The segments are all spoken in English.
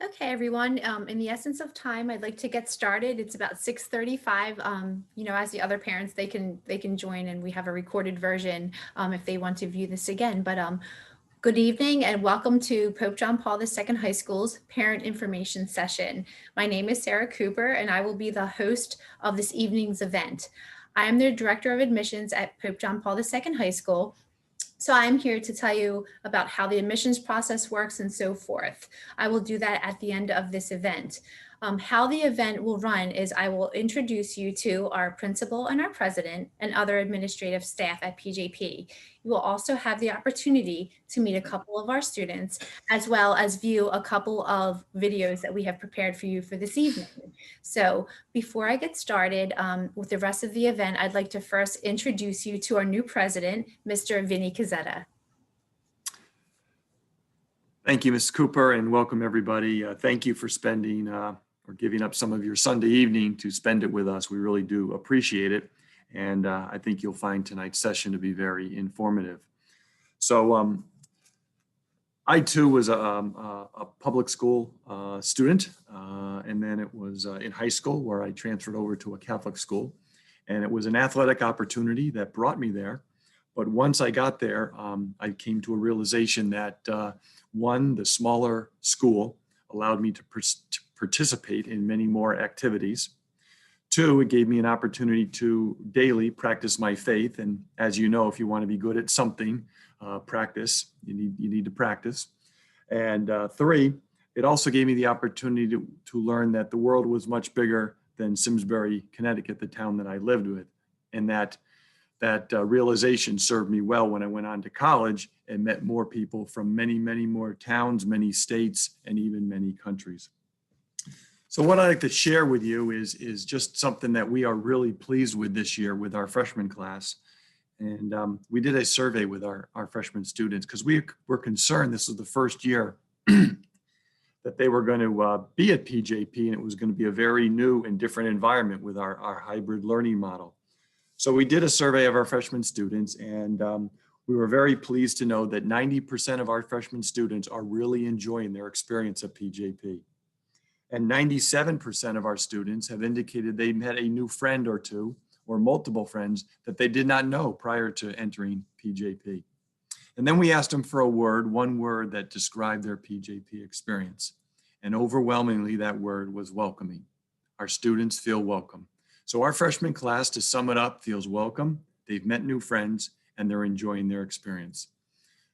Okay, everyone. In the essence of time, I'd like to get started. It's about 6:35. As the other parents, they can join, and we have a recorded version if they want to view this again. But good evening and welcome to Pope John Paul II High School's Parent Information Session. My name is Sarah Cooper, and I will be the host of this evening's event. I am the Director of Admissions at Pope John Paul II High School. So I'm here to tell you about how the admissions process works and so forth. I will do that at the end of this event. How the event will run is I will introduce you to our principal and our president and other administrative staff at PJP. You will also have the opportunity to meet a couple of our students, as well as view a couple of videos that we have prepared for you for this evening. So before I get started with the rest of the event, I'd like to first introduce you to our new president, Mr. Vinny Cazzetta. Thank you, Ms. Cooper, and welcome everybody. Thank you for spending or giving up some of your Sunday evening to spend it with us. We really do appreciate it. And I think you'll find tonight's session to be very informative. So I too was a public school student, and then it was in high school where I transferred over to a Catholic school. And it was an athletic opportunity that brought me there. But once I got there, I came to a realization that one, the smaller school allowed me to participate in many more activities. Two, it gave me an opportunity to daily practice my faith. And as you know, if you want to be good at something, practice, you need to practice. And three, it also gave me the opportunity to learn that the world was much bigger than Simsbury, Connecticut, the town that I lived with. And that realization served me well when I went on to college and met more people from many, many more towns, many states, and even many countries. So what I'd like to share with you is just something that we are really pleased with this year with our freshman class. And we did a survey with our freshman students because we were concerned this was the first year that they were going to be at PJP, and it was going to be a very new and different environment with our hybrid learning model. So we did a survey of our freshman students, and we were very pleased to know that 90% of our freshman students are really enjoying their experience at PJP. And 97% of our students have indicated they met a new friend or two or multiple friends that they did not know prior to entering PJP. And then we asked them for one word that described their PJP experience. And overwhelmingly, that word was welcoming. Our students feel welcome. So our freshman class, to sum it up, feels welcome. They've met new friends and they're enjoying their experience.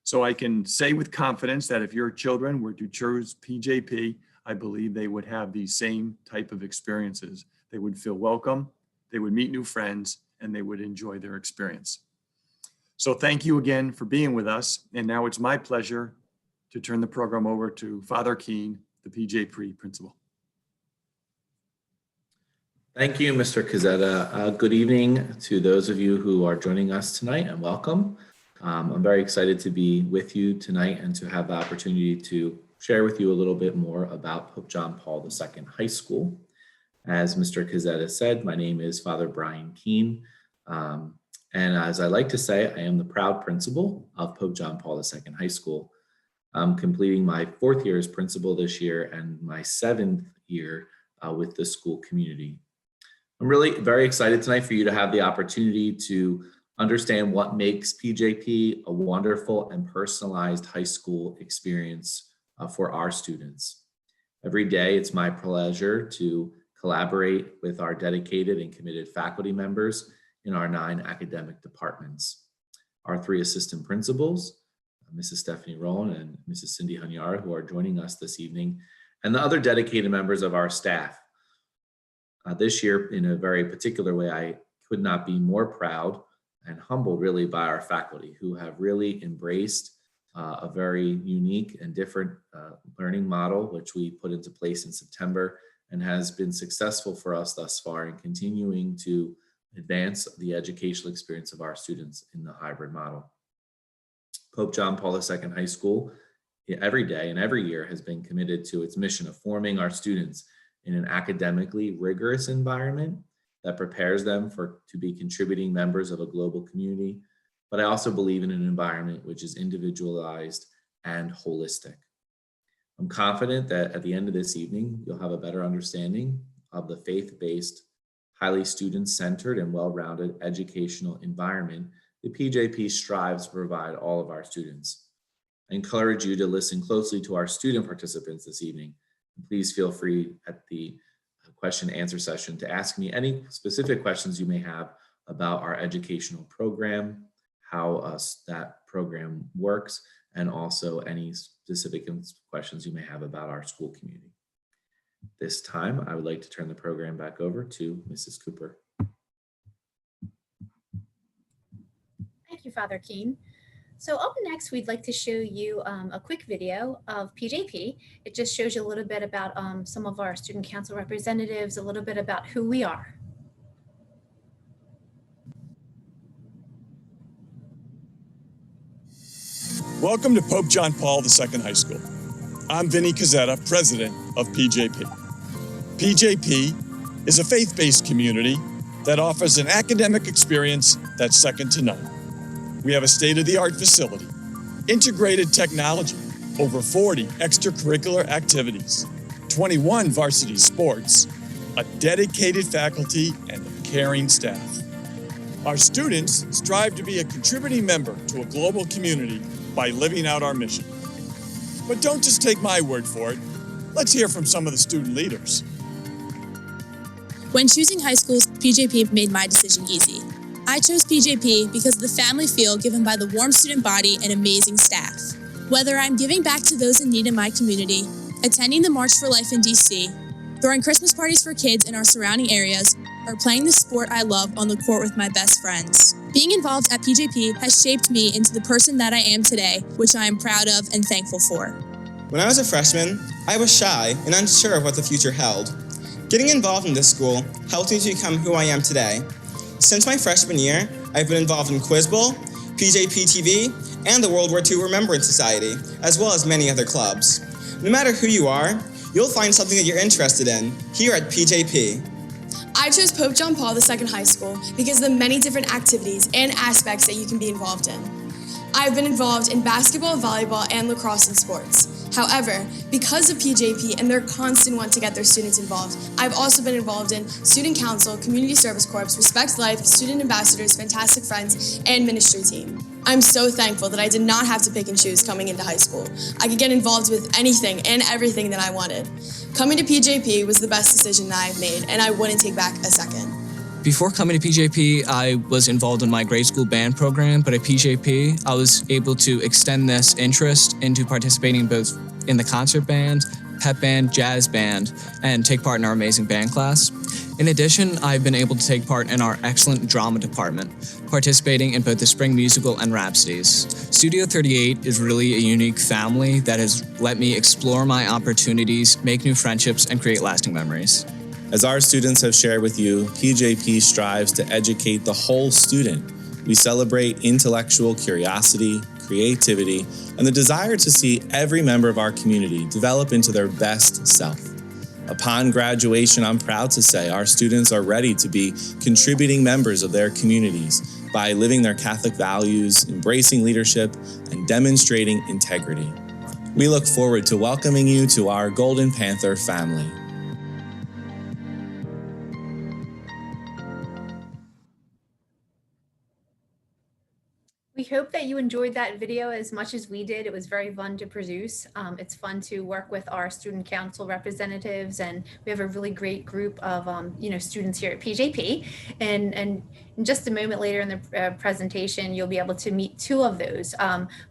So I can say with confidence that if your children were to choose PJP, I believe they would have these same type of experiences. They would feel welcome, they would meet new friends, and they would enjoy their experience. So thank you again for being with us. And now it's my pleasure to turn the program over to Father Keene, the PJP principal. Thank you, Mr. Cazzetta. Good evening to those of you who are joining us tonight, and welcome. I'm very excited to be with you tonight and to have the opportunity to share with you a little bit more about Pope John Paul II High School. As Mr. Cazzetta said, my name is Father Brian Keene. And as I like to say, I am the proud principal of Pope John Paul II High School. I'm completing my 4th year as principal this year and my 7th year with the school community. I'm really very excited tonight for you to have the opportunity to understand what makes PJP a wonderful and personalized high school experience for our students. Every day, it's my pleasure to collaborate with our dedicated and committed faculty members in our 9 academic departments. Our 3 assistant principals, Mrs. Stephanie Roland and Mrs. Cindy Huniera, who are joining us this evening, and the other dedicated members of our staff. This year, in a very particular way, I could not be more proud and humbled really by our faculty who have really embraced a very unique and different learning model, which we put into place in September and has been successful for us thus far in continuing to advance the educational experience of our students in the hybrid model. Pope John Paul II High School every day and every year has been committed to its mission of forming our students in an academically rigorous environment that prepares them to be contributing members of a global community. But I also believe in an environment which is individualized and holistic. I'm confident that at the end of this evening, you'll have a better understanding of the faith-based, highly student-centered and well-rounded educational environment that PJP strives to provide all of our students. I encourage you to listen closely to our student participants this evening. Please feel free at the question and answer session to ask me any specific questions you may have about our educational program, how that program works, and also any specific questions you may have about our school community. This time, I would like to turn the program back over to Mrs. Cooper. Thank you, Father Keene. So up next, we'd like to show you a quick video of PJP. It just shows you a little bit about some of our student council representatives, a little bit about who we are. Welcome to Pope John Paul II High School. I'm Vinny Cazzetta, president of PJP. PJP is a faith-based community that offers an academic experience that's second to none. We have a state-of-the-art facility, integrated technology, over 40 extracurricular activities, 21 varsity sports, a dedicated faculty, and a caring staff. Our students strive to be a contributing member to a global community by living out our mission. But don't just take my word for it. Let's hear from some of the student leaders. When choosing high schools, PJP made my decision easy. I chose PJP because of the family feel given by the warm student body and amazing staff. Whether I'm giving back to those in need in my community, attending the March for Life in DC, throwing Christmas parties for kids in our surrounding areas, or playing the sport I love on the court with my best friends. Being involved at PJP has shaped me into the person that I am today, which I am proud of and thankful for. When I was a freshman, I was shy and unsure of what the future held. Getting involved in this school helped me to become who I am today. Since my freshman year, I've been involved in Quiz Bowl, PJP TV, and the World War II Remembrance Society, as well as many other clubs. No matter who you are, you'll find something that you're interested in here at PJP. I chose Pope John Paul II High School because of the many different activities and aspects that you can be involved in. I've been involved in basketball, volleyball, and lacrosse and sports. However, because of PJP and their constant want to get their students involved, I've also been involved in Student Council, Community Service Corps, Respect Life, Student Ambassadors, Fantastic Friends, and Ministry Team. I'm so thankful that I did not have to pick and choose coming into high school. I could get involved with anything and everything that I wanted. Coming to PJP was the best decision that I've made, and I wouldn't take back a second. Before coming to PJP, I was involved in my grade school band program, but at PJP, I was able to extend this interest into participating both in the concert band, pep band, jazz band, and take part in our amazing band class. In addition, I've been able to take part in our excellent drama department, participating in both the spring musical and Rhapsodies. Studio 38 is really a unique family that has let me explore my opportunities, make new friendships, and create lasting memories. As our students have shared with you, PJP strives to educate the whole student. We celebrate intellectual curiosity, creativity, and the desire to see every member of our community develop into their best self. Upon graduation, I'm proud to say our students are ready to be contributing members of their communities by living their Catholic values, embracing leadership, and demonstrating integrity. We look forward to welcoming you to our Golden Panther family. We hope that you enjoyed that video as much as we did. It was very fun to produce. It's fun to work with our student council representatives, and we have a really great group of students here at PJP. And in just a moment later in the presentation, you'll be able to meet two of those.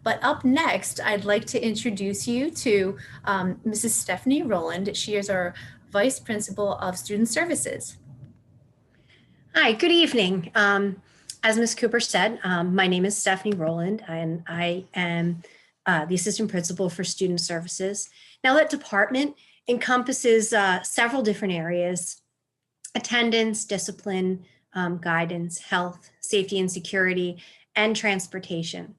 But up next, I'd like to introduce you to Mrs. Stephanie Roland. She is our Vice Principal of Student Services. Hi, good evening. As Ms. Cooper said, my name is Stephanie Roland, and I am the Assistant Principal for Student Services. Now, that department encompasses several different areas: attendance, discipline, guidance, health, safety and security, and transportation.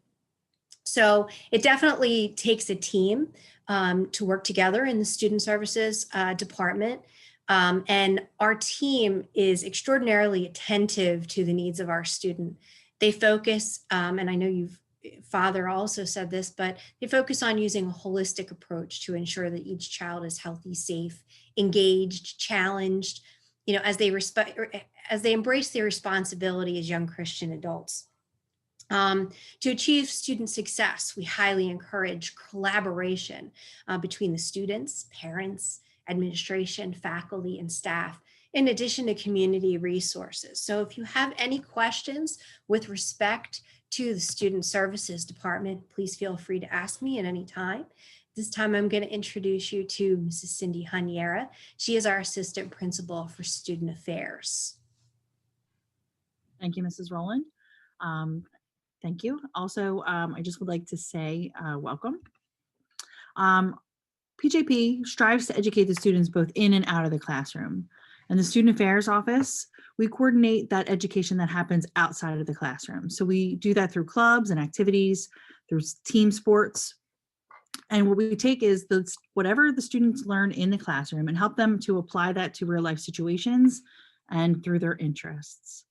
So it definitely takes a team to work together in the Student Services department. And our team is extraordinarily attentive to the needs of our student. They focus, and I know you've father also said this, but they focus on using a holistic approach to ensure that each child is healthy, safe, engaged, challenged, as they embrace their responsibility as young Christian adults. To achieve student success, we highly encourage collaboration between the students, parents, administration, faculty, and staff, in addition to community resources. So if you have any questions with respect to the Student Services Department, please feel free to ask me at any time. This time I'm going to introduce you to Mrs. Cindy Huniera. She is our Assistant Principal for Student Affairs. Thank you, Mrs. Roland. Thank you. Also, I just would like to say welcome. PJP strives to educate the students both in and out of the classroom. And the Student Affairs Office, we coordinate that education that happens outside of the classroom. So we do that through clubs and activities, through team sports. And what we take is whatever the students learn in the classroom and help them to apply that to real life situations and through their interests.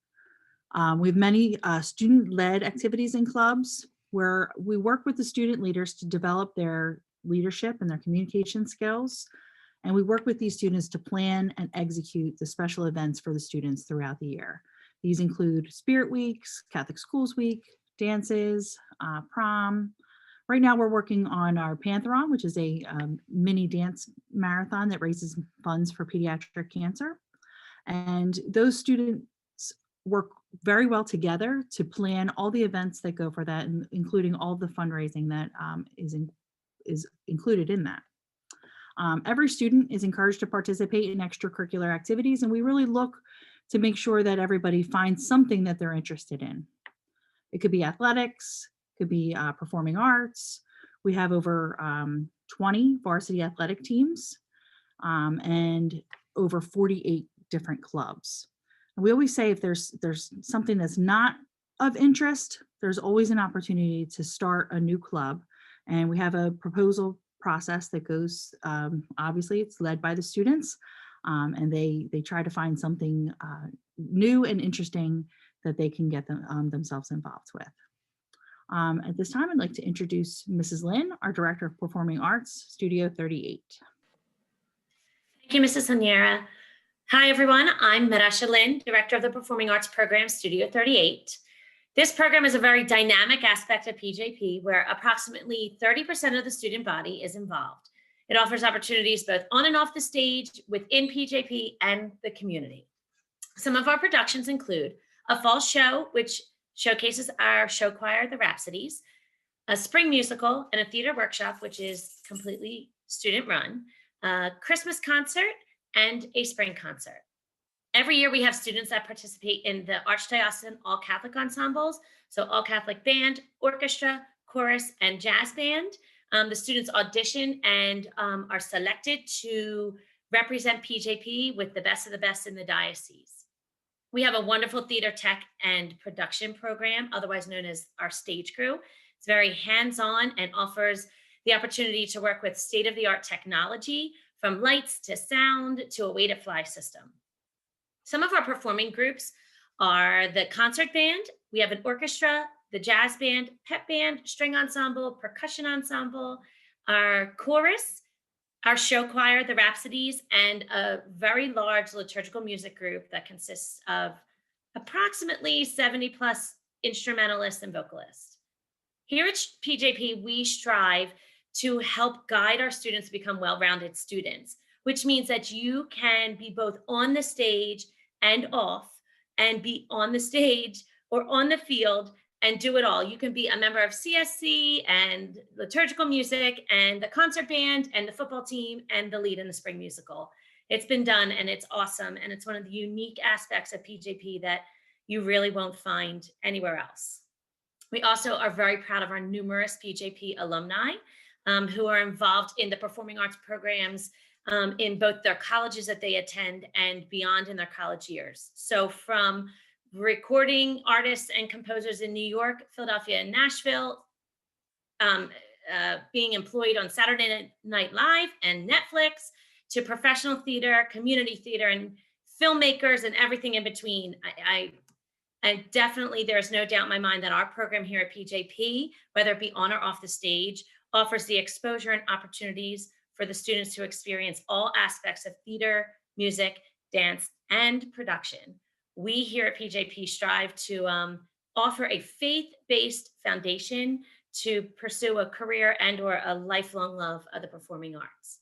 We have many student-led activities and clubs where we work with the student leaders to develop their leadership and their communication skills. And we work with these students to plan and execute the special events for the students throughout the year. These include Spirit Weeks, Catholic Schools Week, dances, prom. Right now we're working on our Pantheron, which is a mini dance marathon that raises funds for pediatric cancer. And those students work very well together to plan all the events that go for that, including all the fundraising that is included in that. Every student is encouraged to participate in extracurricular activities, and we really look to make sure that everybody finds something that they're interested in. It could be athletics, could be performing arts. We have over 20 varsity athletic teams and over 48 different clubs. And we always say if there's something that's not of interest, there's always an opportunity to start a new club. And we have a proposal process that goes, obviously it's led by the students, and they try to find something new and interesting that they can get themselves involved with. At this time, I'd like to introduce Mrs. Lynn, our Director of Performing Arts, Studio 38. Thank you, Mrs. Huniera. Hi, everyone. I'm Marasha Lynn, Director of the Performing Arts Program, Studio 38. This program is a very dynamic aspect of PJP where approximately 30% of the student body is involved. It offers opportunities both on and off the stage, within PJP and the community. Some of our productions include a fall show, which showcases our show choir, the Rhapsodies, a spring musical, and a theater workshop, which is completely student run, a Christmas concert, and a spring concert. Every year we have students that participate in the Archdiocesan All Catholic ensembles, so All Catholic Band, Orchestra, Chorus, and Jazz Band. The students audition and are selected to represent PJP with the best of the best in the diocese. We have a wonderful theater tech and production program, otherwise known as our stage crew. It's very hands-on and offers the opportunity to work with state-of-the-art technology, from lights to sound to a way-to-fly system. Some of our performing groups are the concert band, we have an orchestra, the jazz band, pep band, string ensemble, percussion ensemble, our chorus, our show choir, the Rhapsodies, and a very large liturgical music group that consists of approximately 70 plus instrumentalists and vocalists. Here at PJP, we strive to help guide our students to become well-rounded students, which means that you can be both on the stage and off, and be on the stage or on the field and do it all. You can be a member of CSC and liturgical music and the concert band and the football team and the lead in the spring musical. It's been done and it's awesome. And it's one of the unique aspects of PJP that you really won't find anywhere else. We also are very proud of our numerous PJP alumni who are involved in the performing arts programs in both their colleges that they attend and beyond in their college years. So from recording artists and composers in New York, Philadelphia, and Nashville, being employed on Saturday Night Live and Netflix, to professional theater, community theater, and filmmakers and everything in between. And definitely, there's no doubt in my mind that our program here at PJP, whether it be on or off the stage, offers the exposure and opportunities for the students to experience all aspects of theater, music, dance, and production. We here at PJP strive to offer a faith-based foundation to pursue a career and or a lifelong love of the performing arts.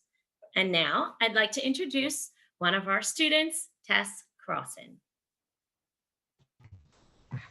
And now I'd like to introduce one of our students, Tess Crossan.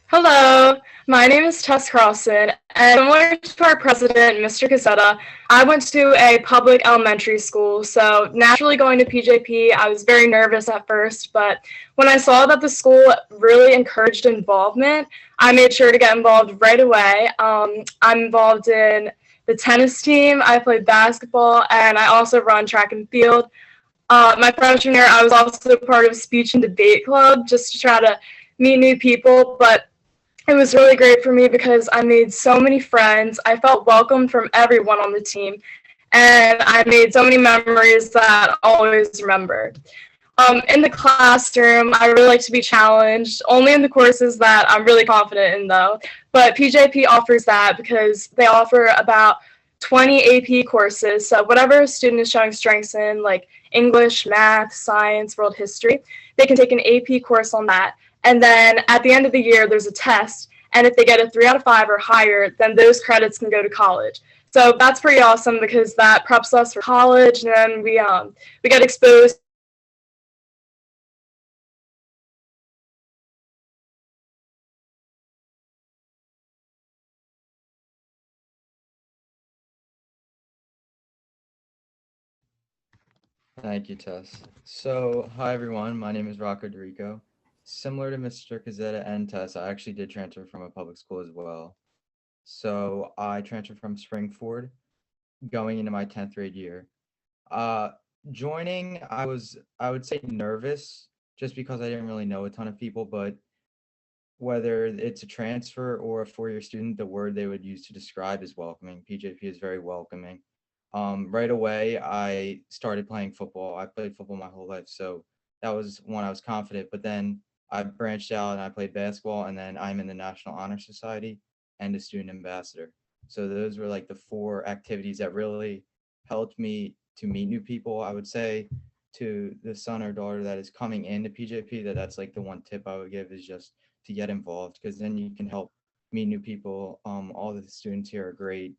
Hello, my name is Tess Carlson, and similar to our president, Mr. Casetta, I went to a public elementary school, so naturally going to PJP, I was very nervous at first, but when I saw that the school really encouraged involvement, I made sure to get involved right away. I'm involved in the tennis team, I play basketball, and I also run track and field. My freshman year, I was also part of speech and debate club just to try to meet new people, but it was really great for me because I made so many friends. I felt welcomed from everyone on the team, and I made so many memories that I'll always remember. In the classroom, I really like to be challenged, only in the courses that I'm really confident in though. But PJP offers that because they offer about 20 AP courses. So whatever a student is showing strengths in, like English, math, science, world history, they can take an AP course on that. And then at the end of the year, there's a test. And if they get a 3 out of 5 or higher, then those credits can go to college. So that's pretty awesome because that preps us for college. And then we get exposed. Thank you, Tess. So, hi everyone, my name is Rocco Dorico. Similar to Mr. Casetta and Tess, I actually did transfer from a public school as well. So I transferred from Springford going into my 10th grade year. Joining, I would say nervous just because I didn't really know a ton of people, but whether it's a transfer or a four-year student, the word they would use to describe is welcoming. PJP is very welcoming. Right away, I started playing football. I played football my whole life, so that was when I was confident. But then I branched out and I played basketball, and then I'm in the National Honor Society and a student ambassador. So those were like the 4 activities that really helped me to meet new people. I would say to the son or daughter that is coming into PJP, that's like the one tip I would give is just to get involved, because then you can help meet new people. All the students here are great.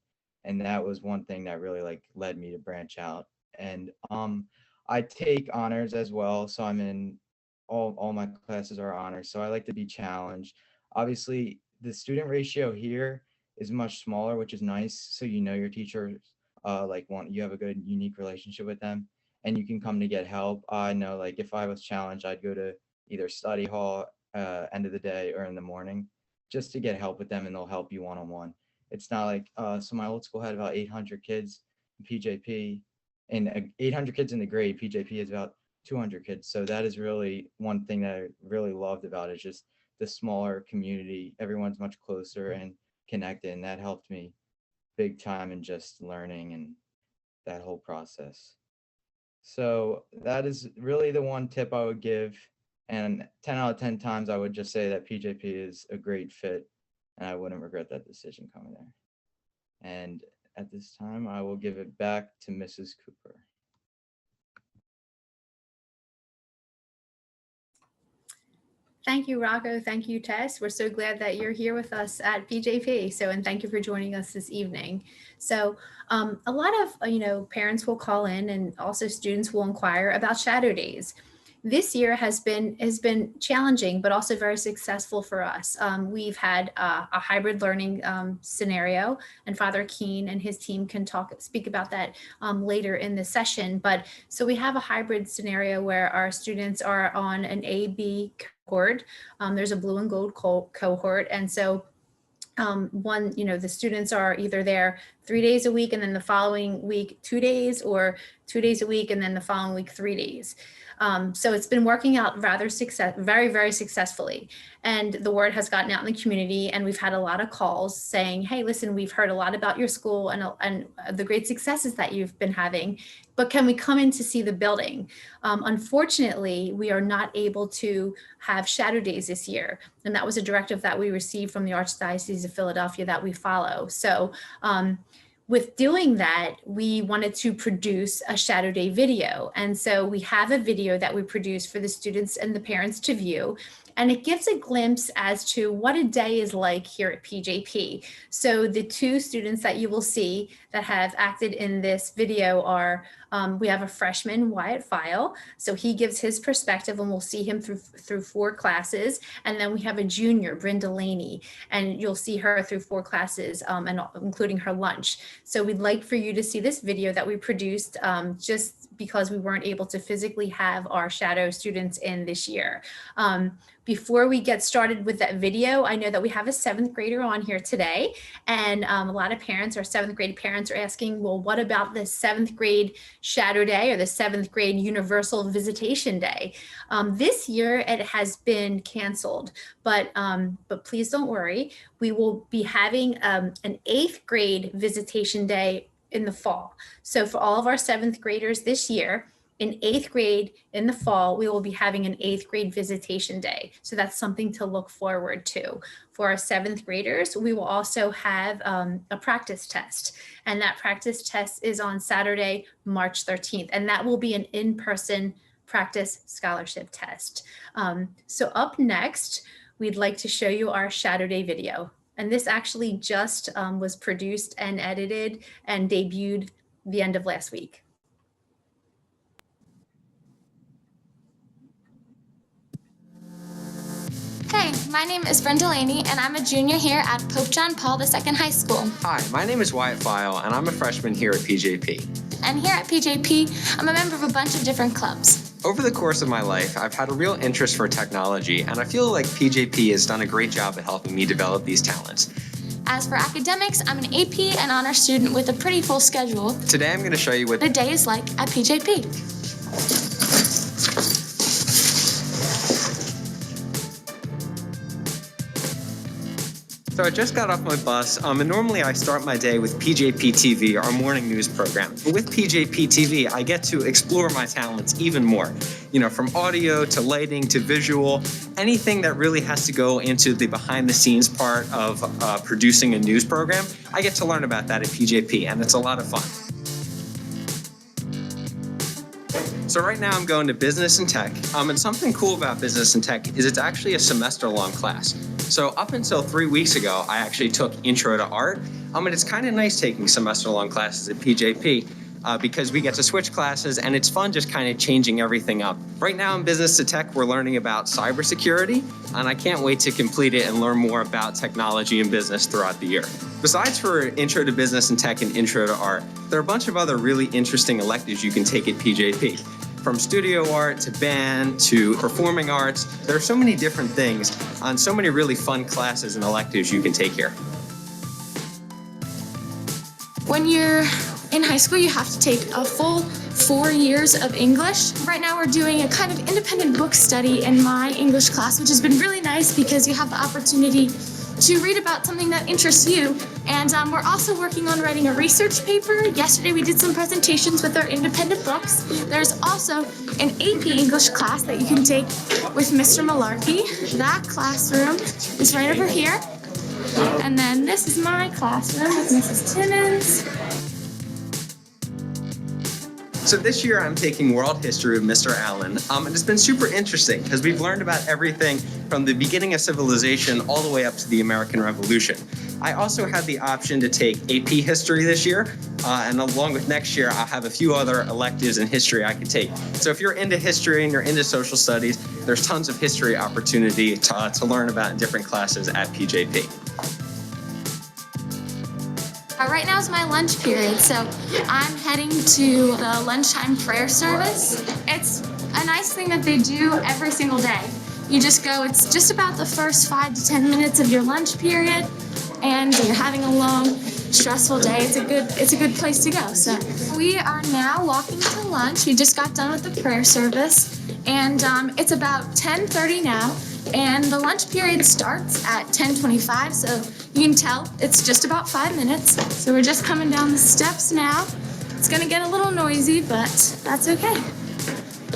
And that was one thing that really like led me to branch out. And I take honors as well. So I'm in all my classes are honors. So I like to be challenged. Obviously, the student ratio here is much smaller, which is nice. So you know your teachers you have a good unique relationship with them, and you can come to get help. I know like if I was challenged, I'd go to either study hall end of the day or in the morning just to get help with them, and they'll help you one-on-one. It's not like, so my old school had about 800 kids in PJP, and 800 kids in the grade. PJP is about 200 kids. So that is really one thing that I really loved about it, just the smaller community. Everyone's much closer and connected, and that helped me big time in just learning and that whole process. So that is really the one tip I would give. And 10 out of 10 times, I would just say that PJP is a great fit, and I wouldn't regret that decision coming there. And at this time, I will give it back to Mrs. Cooper. Thank you, Rocco. Thank you, Tess. We're so glad that you're here with us at PJP. And thank you for joining us this evening. So a lot of, parents will call in, and also students will inquire about shadow days. This year has been challenging, but also very successful for us. We've had a hybrid learning scenario, and Father Keene and his team can speak about that later in the session. But so we have a hybrid scenario where our students are on an A-B cohort. There's a blue and gold cohort, and so the students are either there 3 days a week and then the following week 2 days, or 2 days a week and then the following week 3 days. So it's been working out very, very successfully. And the word has gotten out in the community, and we've had a lot of calls saying, hey, listen, we've heard a lot about your school and the great successes that you've been having, but can we come in to see the building? Unfortunately, we are not able to have shadow days this year. And that was a directive that we received from the Archdiocese of Philadelphia that we follow. So with doing that, we wanted to produce a shadow day video. And so we have a video that we produced for the students and the parents to view. And it gives a glimpse as to what a day is like here at PJP. So the two students that you will see that have acted in this video are, we have a freshman, Wyatt File. So he gives his perspective, and we'll see him through 4 classes. And then we have a junior, Brenda Laney, and you'll see her through 4 classes, and including her lunch. So we'd like for you to see this video that we produced, just because we weren't able to physically have our shadow students in this year. Before we get started with that video, I know that we have a 7th grader on here today, and a lot of parents, or 7th grade parents, are asking, well, what about the 7th grade shadow day or the 7th grade universal visitation day? This year it has been canceled, but please don't worry. We will be having an 8th grade visitation day in the fall. So for all of our 7th graders this year, in 8th grade in the fall, we will be having an 8th grade visitation day. So that's something to look forward to. For our 7th graders, we will also have a practice test. And that practice test is on Saturday, March 13th. And that will be an in-person practice scholarship test. So up next, we'd like to show you our shadow day video. And this actually just was produced and edited and debuted the end of last week. Hey, my name is Brenda Laney, and I'm a junior here at Pope John Paul II High School. Hi, my name is Wyatt File, and I'm a freshman here at PJP. And here at PJP, I'm a member of a bunch of different clubs. Over the course of my life, I've had a real interest for technology, and I feel like PJP has done a great job at helping me develop these talents. As for academics, I'm an AP and honor student with a pretty full schedule. Today I'm going to show you what the day is like at PJP. So I just got off my bus, and normally I start my day with PJP TV, our morning news program. But with PJP TV, I get to explore my talents even more. You know, from audio to lighting to visual, anything that really has to go into the behind-the-scenes part of producing a news program, I get to learn about that at PJP, and it's a lot of fun. So right now I'm going to business and tech, and something cool about business and tech is it's actually a semester-long class. So up until 3 weeks ago, I actually took Intro to Art, and it's kind of nice taking semester-long classes at PJP because we get to switch classes, and it's fun just kind of changing everything up. Right now in business to tech, we're learning about cybersecurity, and I can't wait to complete it and learn more about technology and business throughout the year. Besides for Intro to Business and Tech and Intro to Art, there are a bunch of other really interesting electives you can take at PJP. From studio art to band to performing arts, there are so many different things on so many really fun classes and electives you can take here. When you're in high school, you have to take a full 4 years of English. Right now we're doing a kind of independent book study in my English class, which has been really nice because you have the opportunity to read about something that interests you. And we're also working on writing a research paper. Yesterday we did some presentations with our independent books. There's also an AP English class that you can take with Mr. Malarkey. That classroom is right over here. And then this is my classroom with Mrs. Timmons. So this year I'm taking World History with Mr. Allen, and it's been super interesting because we've learned about everything from the beginning of civilization all the way up to the American Revolution. I also had the option to take AP History this year, and along with next year, I'll have a few other electives in history I can take. So if you're into history and you're into social studies, there's tons of history opportunity to learn about in different classes at PJP. Right now is my lunch period, so I'm heading to the lunchtime prayer service. It's a nice thing that they do every single day. You just go, it's just about the first 5 to 10 minutes of your lunch period, and you're having a long stressful day, it's a good place to go. So we are now walking to lunch. We just got done with the prayer service, and it's about 10:30 now, and the lunch period starts at 10:25. So you can tell it's just about 5 minutes. So we're just coming down the steps now. It's gonna get a little noisy, but that's okay.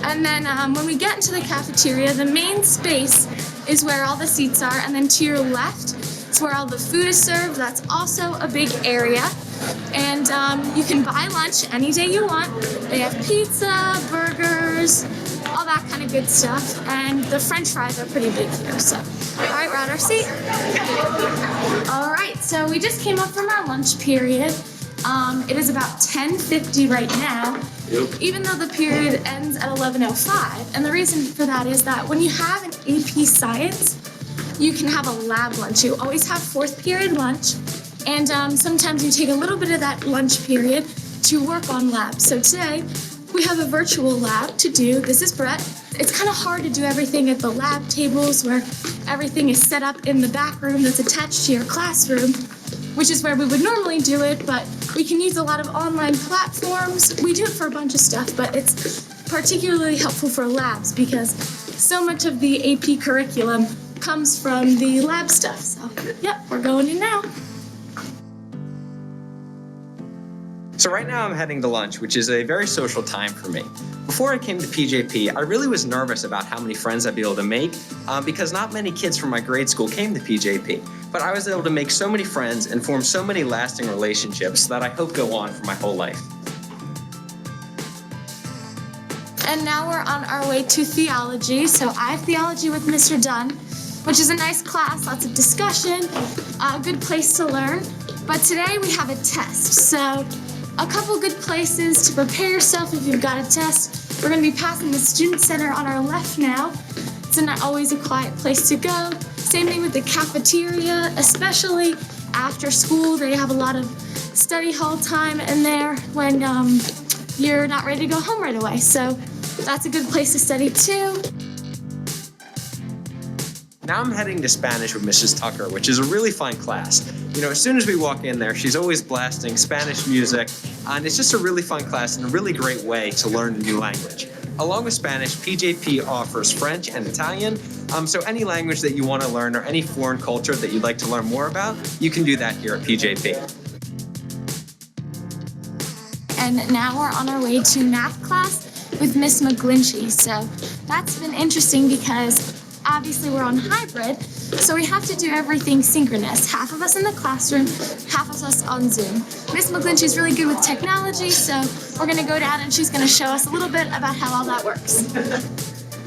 And then when we get into the cafeteria, the main space is where all the seats are, and then to your left is where all the food is served. That's also a big area. And you can buy lunch any day you want. They have pizza, burgers, all that kind of good stuff. And the French fries are pretty big here. So, all right, we're at our seat. All right, so we just came up from our lunch period. It is about 10:50 right now, even though the period ends at 11:05. And the reason for that is that when you have an AP Science, you can have a lab lunch. You always have fourth period lunch, and sometimes you take a little bit of that lunch period to work on labs. So today, we have a virtual lab to do. This is Brett. It's kind of hard to do everything at the lab tables where everything is set up in the back room that's attached to your classroom, which is where we would normally do it, but we can use a lot of online platforms. We do it for a bunch of stuff, but it's particularly helpful for labs because so much of the AP curriculum comes from the lab stuff. So, yep, we're going in now. So right now I'm heading to lunch, which is a very social time for me. Before I came to PJP, I really was nervous about how many friends I'd be able to make because not many kids from my grade school came to PJP. But I was able to make so many friends and form so many lasting relationships that I hope go on for my whole life. And now we're on our way to theology. So I have theology with Mr. Dunn, which is a nice class, lots of discussion, a good place to learn. But today we have a test. So a couple good places to prepare yourself if you've got a test. We're going to be passing the Student Center on our left now. It's not always a quiet place to go. Same thing with the cafeteria, especially after school. They have a lot of study hall time in there when you're not ready to go home right away. So that's a good place to study too. Now I'm heading to Spanish with Mrs. Tucker, which is a really fun class. You know, as soon as we walk in there, she's always blasting Spanish music, and it's just a really fun class and a really great way to learn a new language. Along with Spanish, PJP offers French and Italian, so any language that you want to learn or any foreign culture that you'd like to learn more about, you can do that here at PJP. And now we're on our way to math class with Miss McGlinchey. So that's been interesting because obviously we're on hybrid, so we have to do everything synchronous. Half of us in the classroom, half of us on Zoom. Miss McGlinchey's really good with technology, so we're gonna go down and she's gonna show us a little bit about how all that works.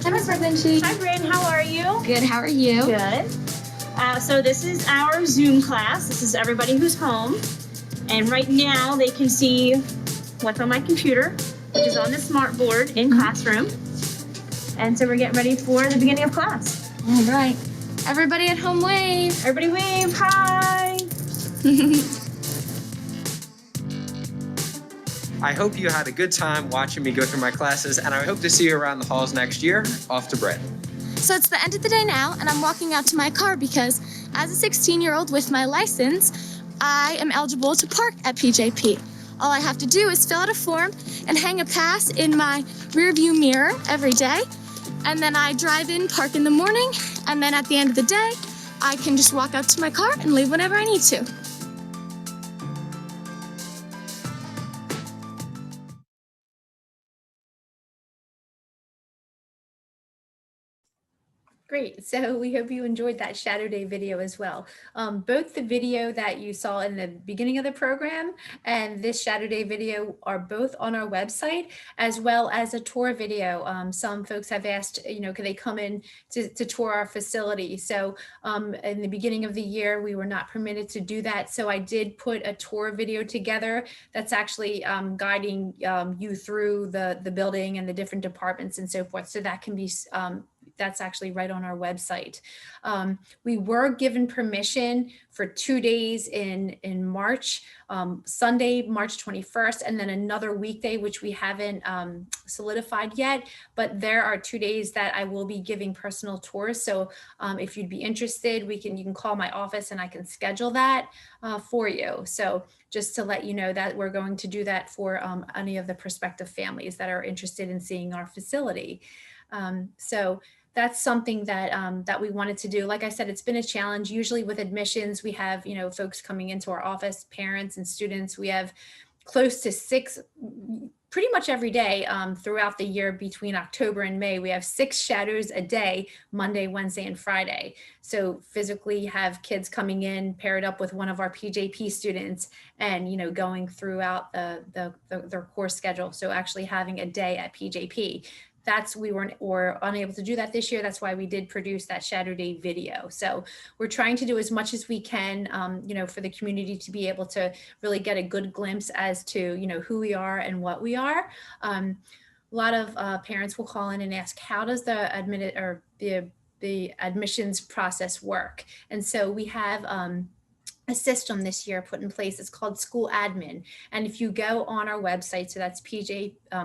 Hi, Miss McGlinchey. Hi, Bryn, how are you? Good, how are you? Good. So this is our Zoom class. This is everybody who's home. And right now they can see what's on my computer, which is on the smart board in classroom. And so we're getting ready for the beginning of class. All right. Everybody at home wave. Everybody wave, hi. I hope you had a good time watching me go through my classes, and I hope to see you around the halls next year. Off to Brett. So it's the end of the day now, and I'm walking out to my car because as a 16-year-old with my license, I am eligible to park at PJP. All I have to do is fill out a form and hang a pass in my rearview mirror every day. And then I drive in, park in the morning, and then at the end of the day, I can just walk out to my car and leave whenever I need to. Great. So we hope you enjoyed that Shadow Day video as well. Both the video that you saw in the beginning of the program and this Shadow Day video are both on our website, as well as a tour video. Some folks have asked, can they come in to tour our facility? So in the beginning of the year, we were not permitted to do that. So I did put a tour video together that's actually guiding you through the building and the different departments and so forth. So that can be that's actually right on our website. We were given permission for 2 days in March, Sunday, March 21st, and then another weekday, which we haven't solidified yet, but there are 2 days that I will be giving personal tours. So if you'd be interested, you can call my office and I can schedule that for you. So just to let you know that we're going to do that for any of the prospective families that are interested in seeing our facility. So that's something that we wanted to do. Like I said, it's been a challenge. Usually with admissions, we have, folks coming into our office, parents and students. We have close to 6, pretty much every day throughout the year between October and May. We have 6 shadows a day, Monday, Wednesday, and Friday. So physically have kids coming in paired up with one of our PJP students and, going throughout their course schedule. So actually having a day at PJP. We were unable to do that this year. That's why we did produce that Shadow Day video. So we're trying to do as much as we can, for the community to be able to really get a good glimpse as to, who we are and what we are. A lot of parents will call in and ask, how does the admissions process work? And so we have a system this year put in place. It's called School Admin. And if you go on our website, so that's www.pjphs.org,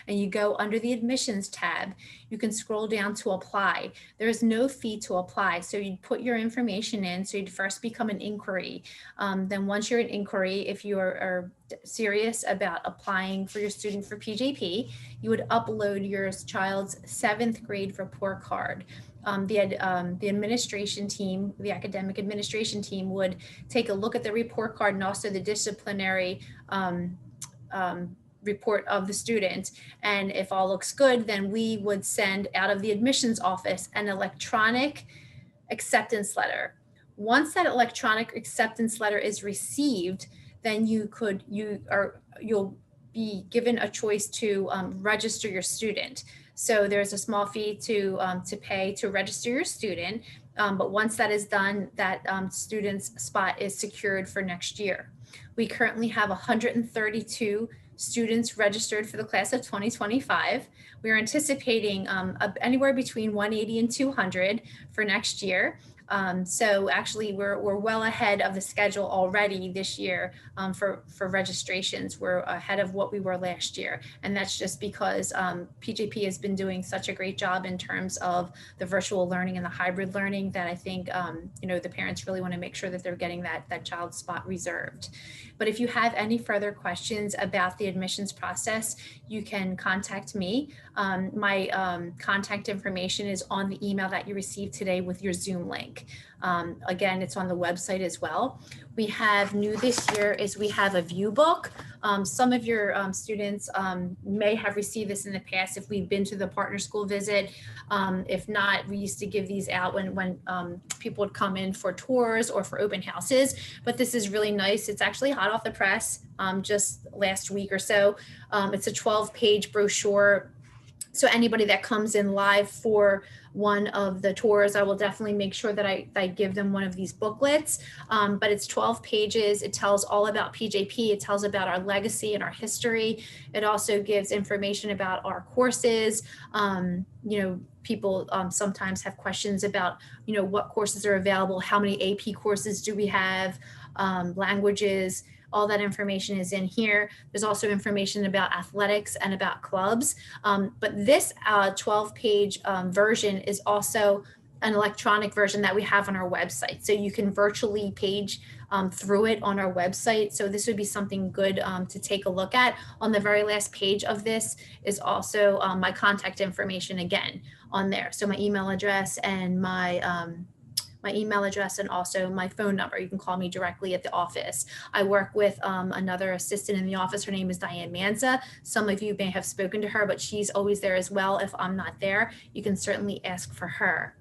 and you go under the admissions tab, you can scroll down to apply. There is no fee to apply. So you'd put your information in. So you'd first become an inquiry. Then once you're an inquiry, if you are serious about applying for your student for PJP, you would upload your child's 7th grade report card. The administration team, the academic administration team, would take a look at the report card and also the disciplinary report of the student. And if all looks good, then we would send out of the admissions office an electronic acceptance letter. Once that electronic acceptance letter is received, then you'll be given a choice to register your student. So there's a small fee to pay to register your student. But once that is done, that student's spot is secured for next year. We currently have 132 students registered for the class of 2025. We are anticipating anywhere between 180 and 200 for next year. So actually we're well ahead of the schedule already this year for registrations. We're ahead of what we were last year. And that's just because PJP has been doing such a great job in terms of the virtual learning and the hybrid learning that I think, the parents really want to make sure that they're getting that child's spot reserved. But if you have any further questions about the admissions process, you can contact me. My contact information is on the email that you received today with your Zoom link. Again, it's on the website as well. We have new this year is we have a view book. Some of your students may have received this in the past if we've been to the partner school visit. If not, we used to give these out when people would come in for tours or for open houses, but this is really nice. It's actually hot off the press just last week or so. It's a 12-page brochure. So anybody that comes in live for one of the tours, I will definitely make sure that I give them one of these booklets. But it's 12 pages. It tells all about PJP. It tells about our legacy and our history. It also gives information about our courses. People sometimes have questions about, what courses are available, how many AP courses do we have, languages. All that information is in here. There's also information about athletics and about clubs. But this 12-page version is also an electronic version that we have on our website. So you can virtually page through it on our website. So this would be something good to take a look at. On the very last page of this is also my contact information again on there. So my email address and my email address and also my phone number. You can call me directly at the office. I work with another assistant in the office. Her name is Diane Manza. Some of you may have spoken to her, but she's always there as well. If I'm not there, you can certainly ask for her.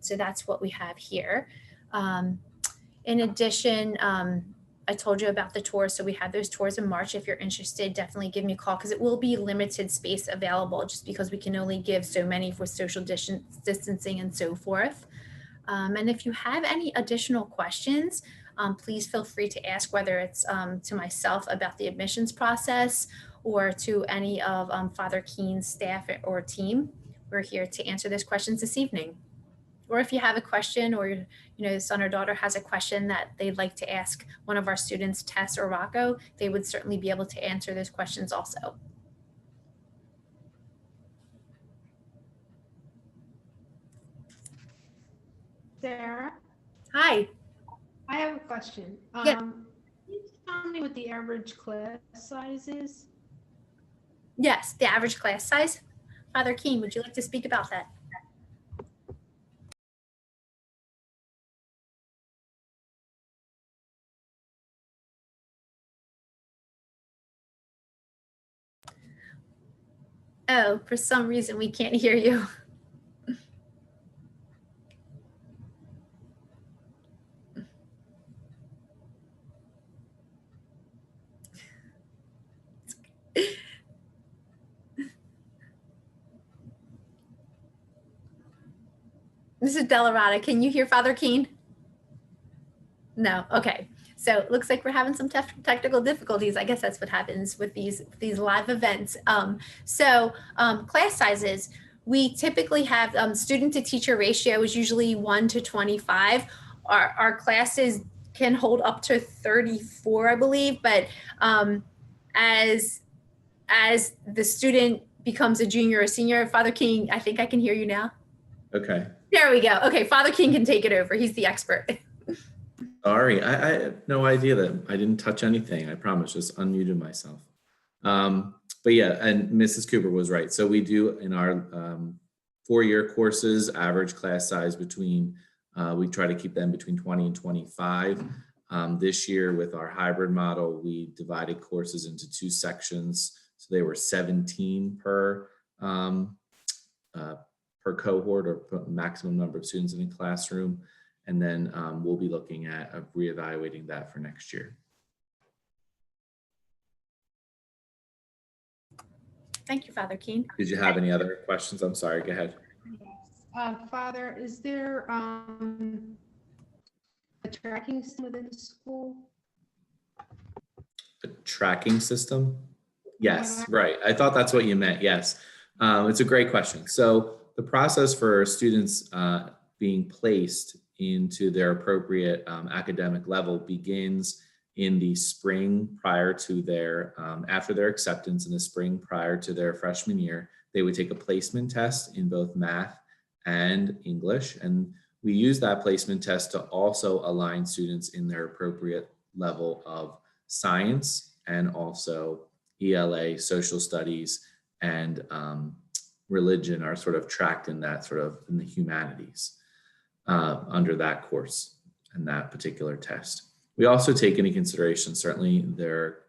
So that's what we have here. In addition, I told you about the tours. So we have those tours in March. If you're interested, definitely give me a call because it will be limited space available just because we can only give so many for social distancing and so forth. And if you have any additional questions, please feel free to ask, whether it's to myself about the admissions process or to any of Father Keen's staff or team. We're here to answer those questions this evening. Or if you have a question, or your son or daughter has a question that they'd like to ask one of our students, Tess or Rocco, they would certainly be able to answer those questions also. Sarah? Hi. I have a question. Yeah. Can you tell me what the average class size is? Yes, the average class size. Father Keen, would you like to speak about that? Oh, for some reason we can't hear you. Mrs. Delarada, can you hear Father Keen? No. Okay. So it looks like we're having some technical difficulties. I guess that's what happens with these live events. Class sizes, we typically have student to teacher ratio is usually 1 to 25. Our classes can hold up to 34, I believe, but as the student becomes a junior or senior, Father King, I think I can hear you now. Okay. There we go. Okay, Father King can take it over. He's the expert. Sorry, I had no idea that I didn't touch anything. I promise, just unmuted myself. But yeah, and Mrs. Cooper was right. So we do in our 4-year courses, average class size between, we try to keep them between 20 and 25. This year with our hybrid model, we divided courses into 2 sections. So they were 17 per cohort, or maximum number of students in a classroom. And then we'll be looking at reevaluating that for next year. Thank you, Father Keen. Did you have any other questions? I'm sorry, go ahead. Father, is there a tracking system within the school? A tracking system? Yes, right. I thought that's what you meant. Yes. It's a great question. So the process for students being placed into their appropriate academic level begins in the spring prior to their, after their acceptance in the spring prior to their freshman year. They would take a placement test in both math and English. And we use that placement test to also align students in their appropriate level of science, and also ELA, social studies, and religion are sort of tracked in that sort of in the humanities under that course and that particular test. We also take into consideration certainly their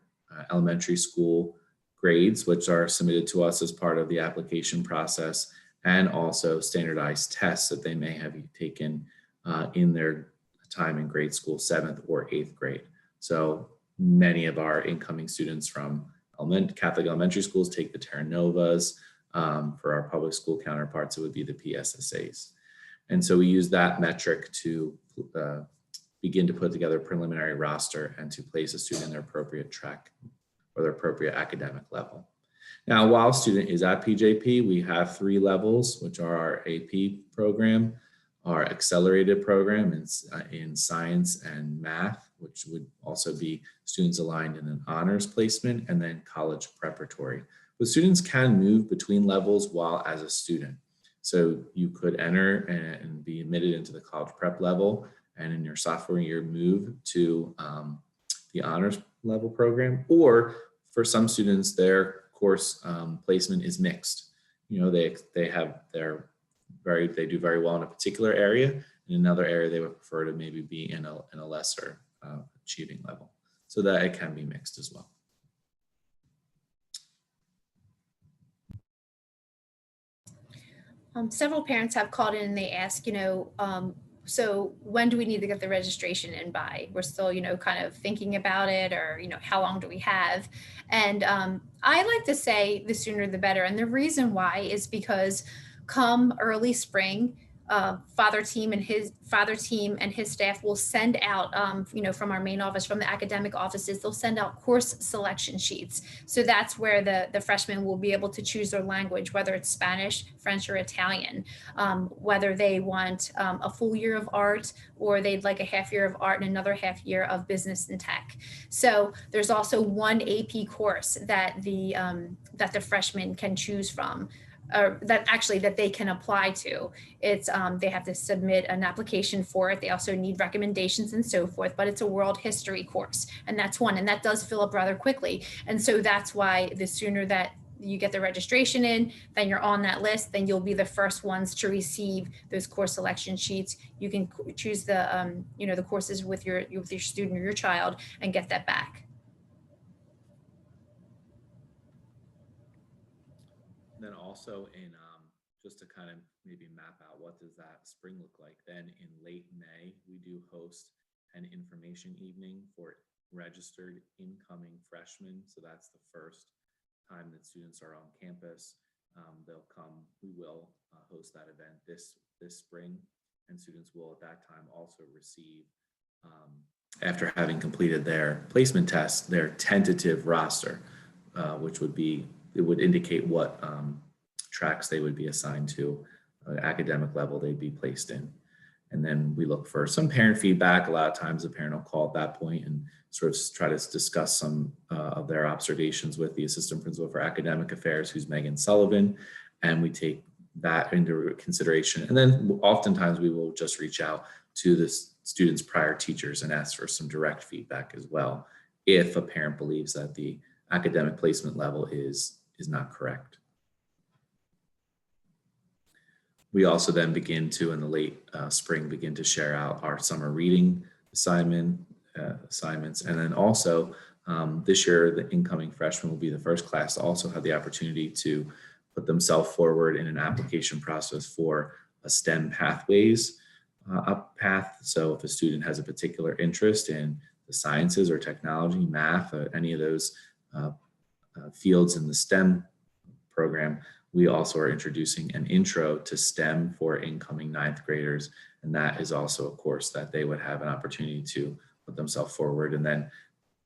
elementary school grades, which are submitted to us as part of the application process, and also standardized tests that they may have taken in their time in grade school, 7th or 8th grade. So many of our incoming students from Catholic elementary schools take the Terra Novas. For our public school counterparts, it would be the PSSAs. And so we use that metric to begin to put together a preliminary roster and to place a student in their appropriate track or their appropriate academic level. Now, while a student is at PJP, we have 3 levels, which are our AP program, our accelerated program in science and math, which would also be students aligned in an honors placement, and then college preparatory. But students can move between levels while as a student. So you could enter and be admitted into the college prep level, and in your sophomore year move to the honors level program. Or for some students, their course placement is mixed. You know, they do very well in a particular area. In another area, they would prefer to maybe be in a lesser achieving level, so that it can be mixed as well. Several parents have called in and they ask, so when do we need to get the registration in by? We're still, kind of thinking about it, or, how long do we have? And I like to say the sooner the better. And the reason why is because come early spring, father team and his staff will send out, from our main office, from the academic offices, they'll send out course selection sheets. So that's where the freshmen will be able to choose their language, whether it's Spanish, French, or Italian, whether they want a full year of art, or they'd like a half year of art and another half year of business and tech. So there's also one AP course that the freshmen can choose from, that they can apply to. It's they have to submit an application for it. They also need recommendations and so forth, but it's a world history course, and that's one, and that does fill up rather quickly. And so that's why the sooner that you get the registration in, then you're on that list, then you'll be the first ones to receive those course selection sheets. You can choose the the courses with your student or your child and get that back. Then also in just to kind of maybe map out what does that spring look like, then in late May, we do host an information evening for registered incoming freshmen. So that's the first time that students are on campus. We will host that event this spring, and students will at that time also receive, after having completed their placement test, their tentative roster, which would indicate what tracks they would be assigned to, academic level they'd be placed in. And then we look for some parent feedback. A lot of times the parent will call at that point and sort of try to discuss some of their observations with the assistant principal for academic affairs, who's Megan Sullivan, and we take that into consideration. And then oftentimes we will just reach out to the students' prior teachers and ask for some direct feedback as well, if a parent believes that the academic placement level is not correct. We also then begin to, in the late spring, begin to share out our summer reading assignments. And then also this year, the incoming freshmen will be the first class to also have the opportunity to put themselves forward in an application process for a STEM pathways path. So if a student has a particular interest in the sciences or technology, math, or any of those fields in the STEM program, we also are introducing an intro to STEM for incoming 9th graders. And that is also a course that they would have an opportunity to put themselves forward. And then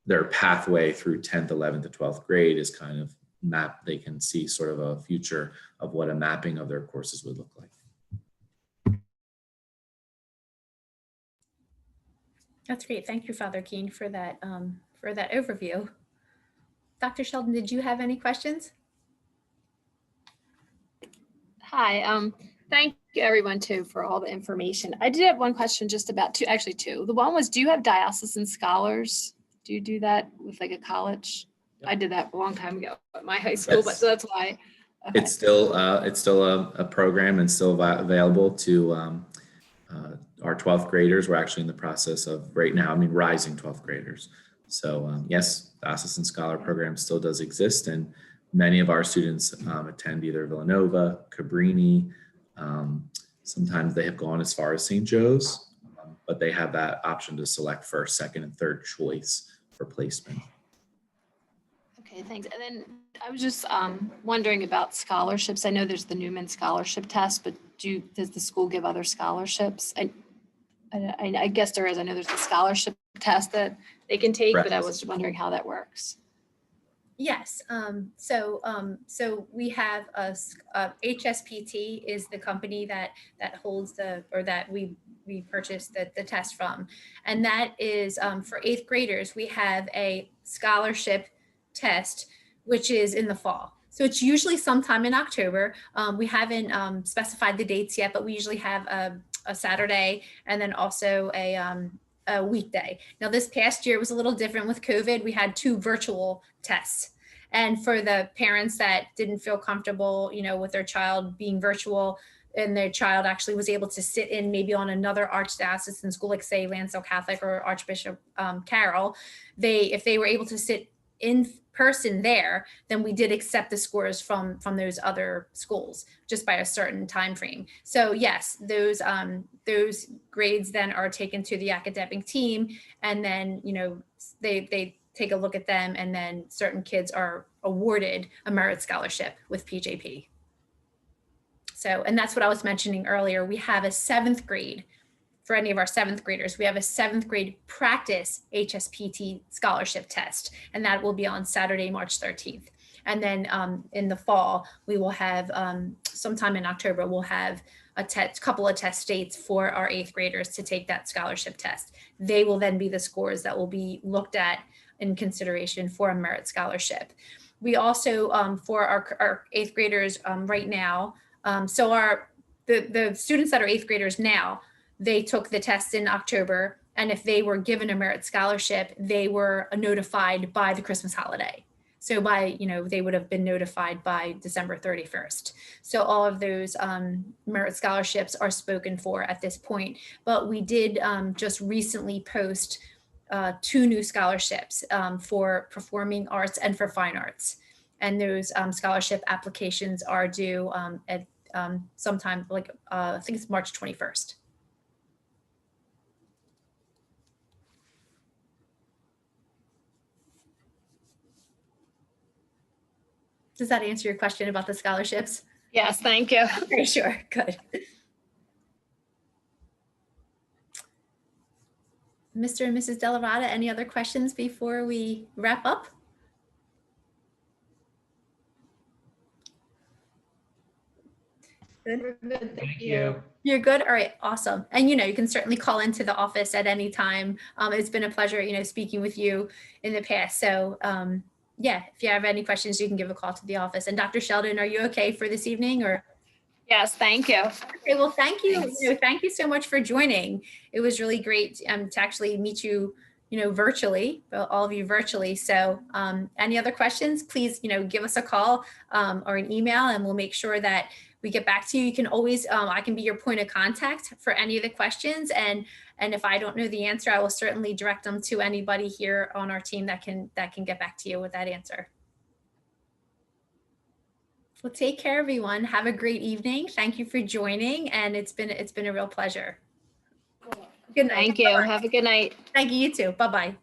their pathway through 10th, 11th, to 12th grade is kind of mapped. They can see sort of a future of what a mapping of their courses would look like. That's great. Thank you, Father Keene, for that overview. Dr. Sheldon, did you have any questions? Hi, thank you everyone too for all the information. I did have one question just about two. The one was, do you have diocesan scholars? Do you do that with like a college? Yep. I did that a long time ago at my high school, yes. But so that's why. Okay. It's still a program and still available to our 12th graders. We're actually in the process of rising 12th graders. So yes, the diocesan scholar program still does exist, and many of our students attend either Villanova, Cabrini. Sometimes they have gone as far as St. Joe's, but they have that option to select first, second, and third choice for placement. Okay, thanks. And then I was just wondering about scholarships. I know there's the Newman Scholarship Test, but does the school give other scholarships? I guess there is. I know there's a scholarship test that they can take, right. But I was wondering how that works. Yes. So we have HSPT is the company that holds that we purchased the test from, and that is for 8th graders. We have a scholarship test, which is in the fall. So it's usually sometime in October. We haven't specified the dates yet, but we usually have a Saturday and then also a weekday. Now this past year was a little different with COVID. We had 2 virtual tests. And for the parents that didn't feel comfortable, with their child being virtual, and their child actually was able to sit in maybe on another archdiocesan school, like say Lansdale Catholic or Archbishop Carroll, if they were able to sit in person there, then we did accept the scores from those other schools just by a certain time frame. So yes, those grades then are taken to the academic team, and then they take a look at them, and then certain kids are awarded a merit scholarship with PJP. So, and that's what I was mentioning earlier. We have a 7th grade, for any of our 7th graders, we have a 7th grade practice HSPT scholarship test, and that will be on Saturday, March 13th. And then in the fall, we will have, sometime in October, we'll have a couple of test dates for our 8th graders to take that scholarship test. They will then be the scores that will be looked at in consideration for a merit scholarship. We also, for our 8th graders right now, so the students that are 8th graders now, they took the test in October, and if they were given a merit scholarship, they were notified by the Christmas holiday. So by, they would have been notified by December 31st. So all of those merit scholarships are spoken for at this point. But we did just recently post 2 new scholarships for performing arts and for fine arts. And those scholarship applications are due at sometime I think it's March 21st. Does that answer your question about the scholarships? Yes, thank you. Okay, sure, good. Mr. and Mrs. Delarada, any other questions before we wrap up? Good. Thank you. You're good. All right. Awesome. And, you can certainly call into the office at any time. It's been a pleasure, speaking with you in the past. So, yeah, if you have any questions, you can give a call to the office. And Dr. Sheldon, are you okay for this evening or? Yes, thank you. Okay, well, thank you. Thank you so much for joining. It was really great to actually meet you, virtually, all of you virtually. So any other questions, please, give us a call or an email, and we'll make sure that we get back to you. You can always, I can be your point of contact for any of the questions. And if I don't know the answer, I will certainly direct them to anybody here on our team that can get back to you with that answer. Well, take care, everyone. Have a great evening. Thank you for joining. And it's been a real pleasure. Good night. Thank you. Have a good night. Thank you, you too. Bye-bye.